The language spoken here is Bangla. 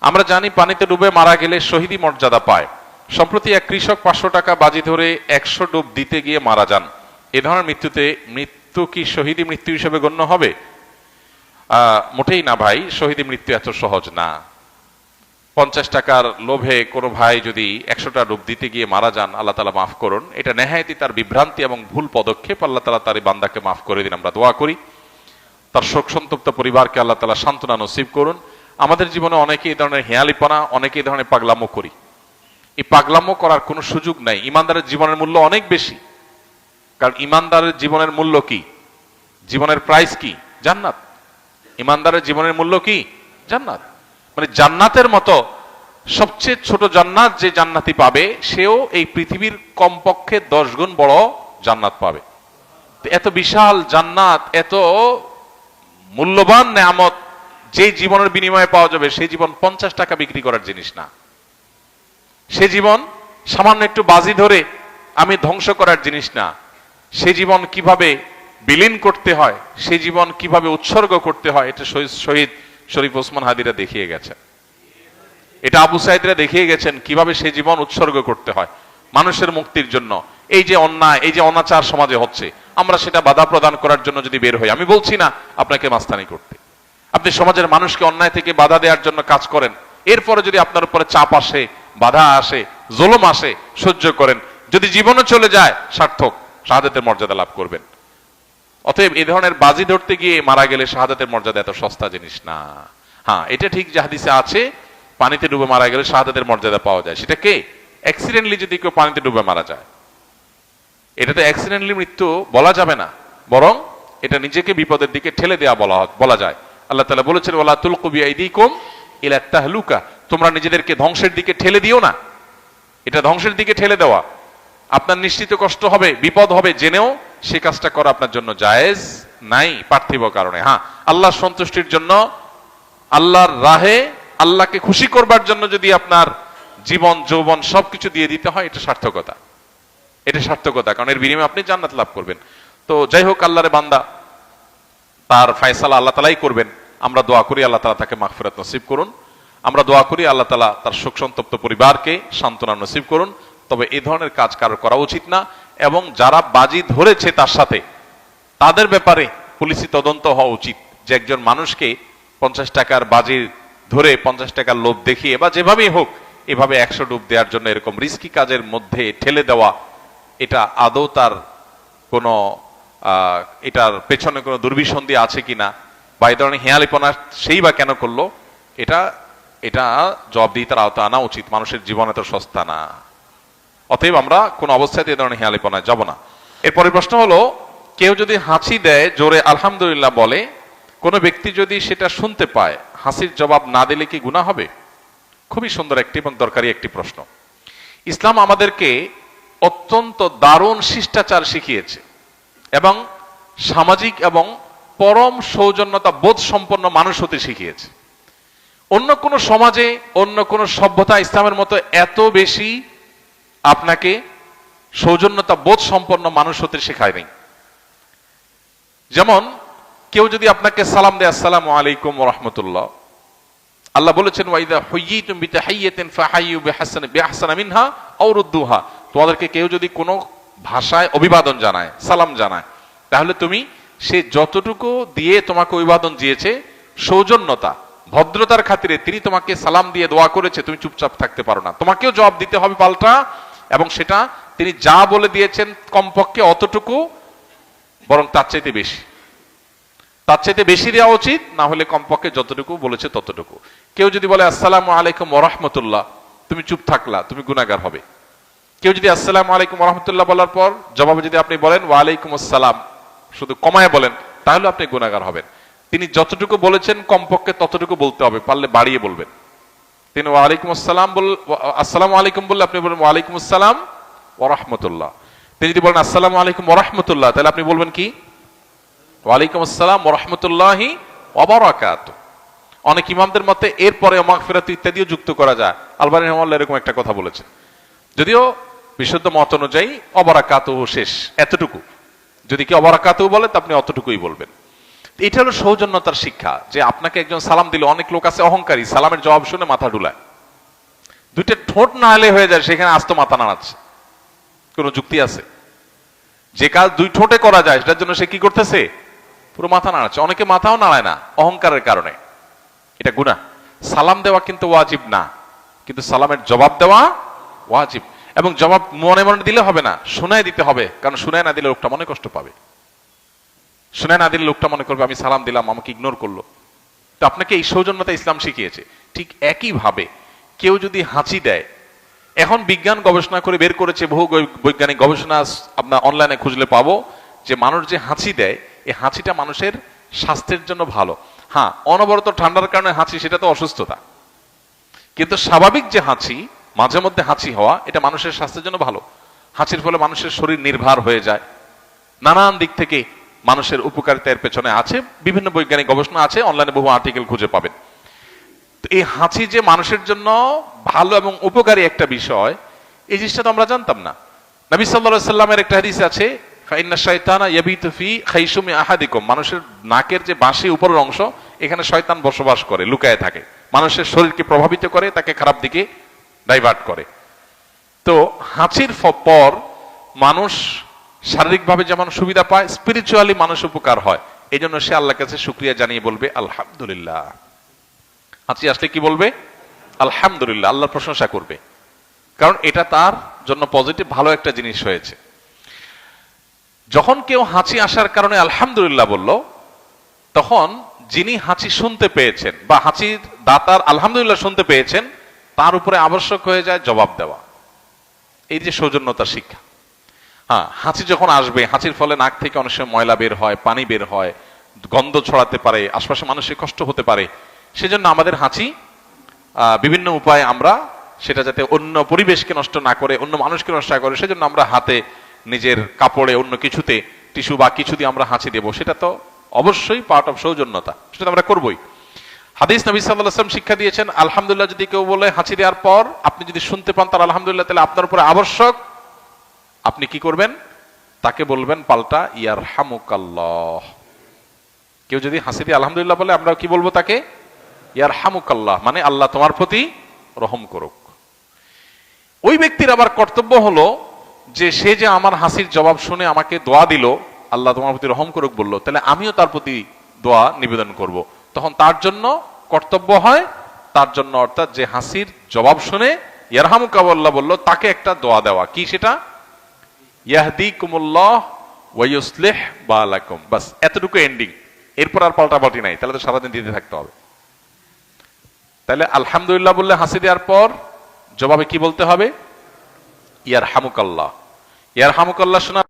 আমরা জানি পানিতে ডুবে মারা গেলে শহীদি মর্যাদা পায়। সম্প্রতি এক কৃষক 500 টাকা বাজি ধরে 100 ডুব দিতে গিয়ে মারা যান। এ ধরনের মৃত্যু কি শহীদি মৃত্যু হিসেবে গণ্য হবে? মোটেই না ভাই, শহীদি মৃত্যু এত সহজ না। 50 টাকার লোভে কোনো ভাই যদি 100টা ডুব দিতে গিয়ে মারা যান, আল্লাহ তাআলা মাফ করুন। এটা নেহায়েতি তার বিভ্রান্তি এবং ভুল পদক্ষেপ। আল্লাহ তাআলা তার এই বান্দাকে মাফ করে দিন, আমরা দোয়া করি। তার শোক সন্তপ্ত পরিবারকে আল্লাহ তাআলা সান্ত্বনা নসিব করুন। আমাদের জীবনে অনেকে এই ধরনের হেয়ালিপনা, অনেকে এই ধরনের পাগলামো করি। এই পাগলামো করার কোনো সুযোগ নাই। ইমানদারের জীবনের মূল্য অনেক বেশি। কারণ ইমানদারের জীবনের মূল্য কি? জীবনের প্রাইস কি? জান্নাত। ইমানদারের জীবনের মূল্য কি? জান্নাত। মানে জান্নাতের মতো সবচেয়ে ছোট জান্নাত যে জান্নাতি পাবে, সেও এই পৃথিবীর কমপক্ষে 10 গুণ বড় জান্নাত পাবে। এত বিশাল জান্নাত, এত মূল্যবান নেয়ামত যে জীবনের বিনিময়ে পাওয়া যাবে, সেই জীবন 50 টাকা বিক্রি করার জিনিস না। সে জীবন সামান্য একটু বাজি ধরে আমি ধ্বংস করার জিনিস না। সে জীবন কিভাবে বিলীন করতে হয়, সে জীবন কিভাবে উৎসর্গ করতে হয়, এটা শহীদ শরীফ ওসমান হাদিরা দেখিয়ে গেছেন। এটা আবু সাইদরা দেখিয়ে গেছেন কিভাবে সে জীবন উৎসর্গ করতে হয় মানুষের মুক্তির জন্য। এই যে অন্যায়, এই যে অনাচার সমাজে হচ্ছে, আমরা সেটা বাধা প্রদান করার জন্য যদি বের হই, আমি বলছি না আপনাকে মাস্তানি করতে, আপনি সমাজের মানুষকে অন্যায় থেকে বাধা দেওয়ার জন্য কাজ করেন। এরপরে যদি আপনার উপরে চাপ আসে, বাধা আসে, জুলুম আসে, সহ্য করেন। যদি জীবনও চলে যায়, সার্থক, শাহাদাতের মর্যাদা লাভ করবেন। অতএব এই ধরনের বাজি ধরতে গিয়ে মারা গেলে শাহাদাতের মর্যাদা এত সস্তা জিনিস না। হ্যাঁ, এটা ঠিক যে হাদিসে আছে পানিতে ডুবে মারা গেলে শাহাদাতের মর্যাদা পাওয়া যায়। সেটা কে? অ্যাক্সিডেন্টলি যদি কেউ পানিতে ডুবে মারা যায়, এটাতে অ্যাক্সিডেন্টলি মৃত্যু বলা যাবে না, বরং এটা নিজেকে বিপদের দিকে ঠেলে দেওয়া বলা যায়। আল্লাহ তাআলা বলেছেন, ওয়ালা তুলকু বিআইদিকুম ইলা তাহলুকা, তোমরা নিজেদেরকে ধ্বংসের দিকে ঠেলে দিও না। এটা ধ্বংসের দিকে ঠেলে দেওয়া। আপনার নিশ্চিত কষ্ট হবে, বিপদ হবে, জেনেও সে কাজটা করা আপনার জন্য জায়েজ নাই পার্থিব কারণে। হ্যাঁ, আল্লাহর সন্তুষ্টির জন্য, আল্লাহর রাহে, আল্লাহকে খুশি করবার জন্য যদি আপনার জীবন যৌবন সবকিছু দিয়ে দিতে হয়, এটা সার্থকতা। এটা সার্থকতা, কারণ এর বিনিময়ে আপনি জান্নাত লাভ করবেন। তো যাই হোক, আল্লাহর বান্দা, তার ফয়সালা আল্লাহ তাআলাই করবেন। আমরা দোয়া করি আল্লাহ তাআলা তাকে মাগফিরাত নসিব করুন। আমরা দোয়া করি আল্লাহ তাআলা তার শোক সন্তপ্ত পরিবারকে সান্ত্বনা নসিব করুন। তবে এই ধরনের কাজ কারো করা উচিত না। এবং যারা বাজি ধরেছে তার সাথে, তাদের ব্যাপারে পুলিশি তদন্ত হওয়া উচিত। যে একজন মানুষকে 50 টাকার বাজি ধরে 50 টাকার লোভ দেখিয়ে বা যেভাবেই হোক এভাবে 100 ডুব দেওয়ার জন্য এরকম রিস্কি কাজের মধ্যে ঠেলে দেওয়া, এটা আদৌ তার কোনো এটার পেছনে কোনো দুর্বিসন্ধি আছে কিনা, বা এই ধরনের হেয়ালিপনা সেই বা কেন করলো, এটা জবাবদিহিতার আওতায় আনা উচিত। মানুষের জীবন এত সস্তা না। অতএব আমরা কোন অবস্থায় এই ধরনের হেয়ালিপনায় যাব না। এরপরের প্রশ্ন হলো, কেউ যদি হাঁচি দেয়, জোরে আলহামদুলিল্লাহ বলে, কোনো ব্যক্তি যদি সেটা শুনতে পায়, হাসির জবাব না দিলে কি গুনাহ হবে? খুবই সুন্দর একটি এবং দরকারি একটি প্রশ্ন। ইসলাম আমাদেরকে অত্যন্ত দারুণ শিষ্টাচার শিখিয়েছে এবং সামাজিক এবং পরম সৌজন্যতা বোধ সম্পন্ন মানুষ হতে শিখিয়েছে। অন্য কোন সমাজে, অন্য কোন সভ্যতা ইসলামের মতো এত বেশি আপনাকে সৌজন্যতা বোধ সম্পন্ন মানুষ হতে শেখায় নাই। যেমন কেউ যদি আপনাকে সালাম দেয়, আসসালামু আলাইকুম ওয়া রাহমাতুল্লাহ, আল্লাহ বলেছেন, ওয়াইদা হুয়্যিতুম বিতাহিয়্যাতিন ফাহাইয়ু বিআহসানা মিনহা আও রুদ্দুহা, তোমাদেরকে কেউ যদি কোনো ভাষায় অভিবাদন জানায়, সালাম জানায়, তাহলে তুমি সে যতটুকু দিয়ে তোমাকে অভিবাদন দিয়েছে, সৌজন্যতা ভদ্রতার খাতিরে তিনি তোমাকে সালাম দিয়ে দোয়া করেছে, তুমি চুপচাপ থাকতে পারো না, তোমাকেও জবাব দিতে হবে পাল্টা। এবং সেটা তিনি যা বলে দিয়েছেন কমপক্ষে অতটুকু, বরং তার চাইতে বেশি দেওয়া উচিত, না হলে কমপক্ষে যতটুকু বলেছে ততটুকু। কেউ যদি বলে আসসালামু আলাইকুম ওয়া রাহমাতুল্লাহ, তুমি চুপ থাকলা, তুমি গুনাহগার হবে। কেউ যদি আসসালামু আলাইকুম ওয়া রাহমাতুল্লাহ বলার পর জবাবে যদি আপনি বলেন ওয়া আলাইকুম আসসালাম, শুধু কমায় বলেন, তাহলে আপনি গুনাহগার হবেন। তিনি যতটুকু বলেছেন কমপক্ষে ততটুকু বলতে হবে, পারলে বাড়িয়ে বলবেন। তিনি ওয়া আলাইকুম আসসালাম আসসালামু আলাইকুম বললে আপনি বলবেন ওয়া আলাইকুম আসসালাম ওয়া রাহমাতুল্লাহ। তিনি যদি বলেন আসসালামু আলাইকুম ওয়া রাহমাতুল্লাহ, তাহলে আপনি বলবেন কি? ওয়া আলাইকুম আসসালাম ওয়া রাহমাতুল্লাহি ওয়া বারাকাতুহু। অনেক ইমামদের মতে এরপরে মাগফিরাত ইত্যাদিও যুক্ত করা যায়। আলবানী রাহিমাহুল্লাহ এরকম একটা কথা বলেছেন, যদিও বিশুদ্ধ মত অনুযায়ী ওয়া বারাকাতুহু শেষ, এতটুকু। যদি কি ওয়া বারাকাতুহু বলে, তা আপনি অতটুকুই বলবেন। এটা হলো সৌজন্যতার শিক্ষা, যে আপনাকে একজন সালাম দিল, অনেক লোক আছে অহংকারী, সালামের জবাব শুনে মাথা ডুলায়, দুইটা ঠোঁট না হলে হয়ে যায়, সেখানে আস্ত মাথা নাড়াচ্ছে। কোন যুক্তি আছে? যে কাজ দুই ঠোঁটে করা যায় সেটার জন্য সে কি করতেছে? পুরো মাথা নাড়াচ্ছে। অনেকে মাথাও নাড়ায় না অহংকারের কারণে, এটা গুনাহ। সালাম দেওয়া কিন্তু ওয়াজিব না, কিন্তু সালামের জবাব দেওয়া ওয়াজিব। এবং জবাব মনে মনে দিলে হবে না, শুনায় দিতে হবে, কারণ শুনায় না দিলে লোকটা মনে কষ্ট পাবে। শুনায় না দিলে লোকটা মনে করবে আমি সালাম দিলাম, আমাকে ইগনোর করলো। তো আপনাকে এই সৌজন্যতা ইসলাম শিখিয়েছে। ঠিক একই ভাবে কেউ যদি হাঁচি দেয়, এখন বিজ্ঞান গবেষণা করে বের করেছে, বহু বৈজ্ঞানিক গবেষণা আপনার অনলাইনে খুঁজলে পাবো, যে মানুষ যে হাঁচি দেয়, এই হাঁচিটা মানুষের স্বাস্থ্যের জন্য ভালো। হ্যাঁ, অনবরত ঠান্ডার কারণে হাঁচি, সেটা তো অসুস্থতা, কিন্তু স্বাভাবিক যে হাঁচি, মাঝে মধ্যে হাঁচি হওয়া, এটা মানুষের স্বাস্থ্যের জন্য ভালো। হাঁচির ফলে মানুষের শরীর নির্ভর হয়ে যায়, নানান দিক থেকে মানুষের উপকারিতার পেছনে আছে, বিভিন্ন বৈজ্ঞানিক গবেষণা আছে, অনলাইনে বহু আর্টিকেল খুঁজে পাবেন। তো এই হাঁচি যে মানুষের জন্য ভালো এবং উপকারী একটা বিষয়, এই জিনিসটা তো আমরা জানতাম না। নবী সাল্লাল্লাহু আলাইহি সাল্লামের একটা হাদিস আছে, ফাইন্না শাইতানা ইয়াবিতু ফি খাইশুমি আহাদিকুম, মানুষের নাকের যে বাঁশি উপরের অংশ, এখানে শয়তান বসবাস করে, লুকায়ে থাকে, মানুষের শরীরকে প্রভাবিত করে, তাকে খারাপ দিকে ডাইভার্ট করে। তো হাঁচির পর মানুষ শারীরিকভাবে যেমন সুবিধা পায়, স্পিরিচুয়ালি মানুষ উপকার হয়। এই জন্য সে আল্লাহর কাছে শুকরিয়া জানিয়ে বলবে আলহামদুলিল্লাহ। হাঁচি আসলে কি বলবে? আলহামদুলিল্লাহ, আল্লাহর প্রশংসা করবে, কারণ এটা তার জন্য পজিটিভ, ভালো একটা জিনিস হয়েছে। যখন কেউ হাঁচি আসার কারণে আলহামদুলিল্লাহ বলল, তখন যিনি হাঁচি শুনতে পেয়েছেন বা হাঁচির দাতার আলহামদুলিল্লাহ শুনতে পেয়েছেন, তার উপরে আবশ্যক হয়ে যায় জবাব দেওয়া। এই যে সৌজন্যতার শিক্ষা। হ্যাঁ, হাঁচি যখন আসবে, হাঁচির ফলে নাক থেকে অনেক সময় ময়লা বের হয়, পানি বের হয়, গন্ধ ছড়াতে পারে, আশপাশে মানুষের কষ্ট হতে পারে। সেজন্য আমাদের হাঁচি বিভিন্ন উপায়ে আমরা সেটা যাতে অন্য পরিবেশকে নষ্ট না করে, অন্য মানুষকে নষ্ট না করে, সেজন্য আমরা হাতে, নিজের কাপড়ে, অন্য কিছুতে, টিস্যু বা কিছু দিয়ে আমরা হাঁচি দেবো। সেটা তো অবশ্যই পার্ট অফ সৌজন্যতা, সেটা আমরা করবোই। হাদিস নবী সাল্লাল্লাহু আলাইহি ওয়াসাল্লাম শিক্ষা দিয়েছেন, আলহামদুলিল্লাহ যদি কেউ বলে হাঁচি দেওয়ার পর, আপনি যদি শুনতে পান তার আলহামদুলিল্লাহ, তাহলে আপনার উপরে আবশ্যক, আপনি কি করবেন? তাকে বলবেন পাল্টা ইয়ারহামুকাল্লাহ। কেউ যদি হাসি দিয়ে আলহামদুলিল্লাহ বলে, আমরা কি বলবো তাকে? ইয়ারহামুকাল্লাহ, মানে আল্লাহ তোমার প্রতি রহম করুক। ওই ব্যক্তির আবার কর্তব্য হলো যে সে যে আমার হাসির জবাব শুনে আমাকে দোয়া দিল, আল্লাহ তোমার প্রতি রহম করুক বললো, তাহলে আমিও তার প্রতি দোয়া নিবেদন করব। তখন তার জন্য কর্তব্য হয়, তার জন্য অর্থাৎ যে হাসির জবাব শুনে ইয়ারহামুকাল্লাহ বললো, তাকে একটা দোয়া দেওয়া। কি সেটা? ইয়াহদিকুমুল্লাহ ওয়া ইউসলিহ বালাকুম। বাস এতটুকু এন্ডিং, এরপর আর পাল্টাপাল্টি নাই, তাহলে তো সারাদিন দিতে থাকতে হবে। তাহলে আলহামদুলিল্লাহ বললে হাসি দেওয়ার পর জবাবে কি বলতে হবে? ইয়ারহামুকাল্লাহ। ইয়ারহামুকাল্লাহ শোনা